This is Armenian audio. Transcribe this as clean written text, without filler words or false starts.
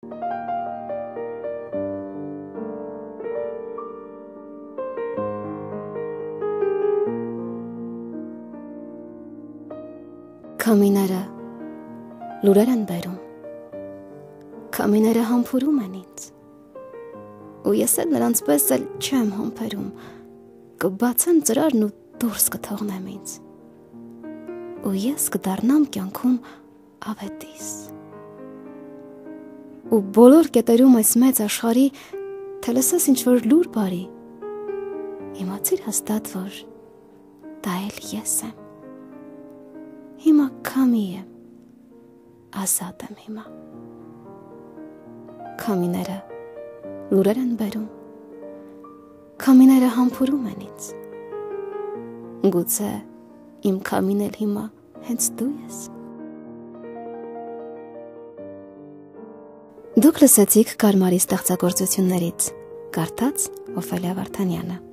Քամիները լուրեր են բերում, քամիները համբուրում են ինձ, ու ես էլ նրանց պես էլ չեմ համբերում, կբացեմ ծրարն ու դուրս կթողնեմ ինձ, ու ես կդառնամ կյանքում ավետիս, ու բոլոր կետերում այս մեծ աշխարհի, թե լսես ինչ-որ լուր բարի, իմացիր հաստատ, որ դա էլ ես եմ, հիմա քամի եմ, ազատ եմ հիմա, քամիները լուրեր են բերում, քամիները համբուրում են ինձ, գուցե իմ քամին էլ հիմա հենց դու ես։ Դուք լսեցիք Կարմարի ստեղծագործություններից, կարդաց Օֆելիա Վարդանյանը։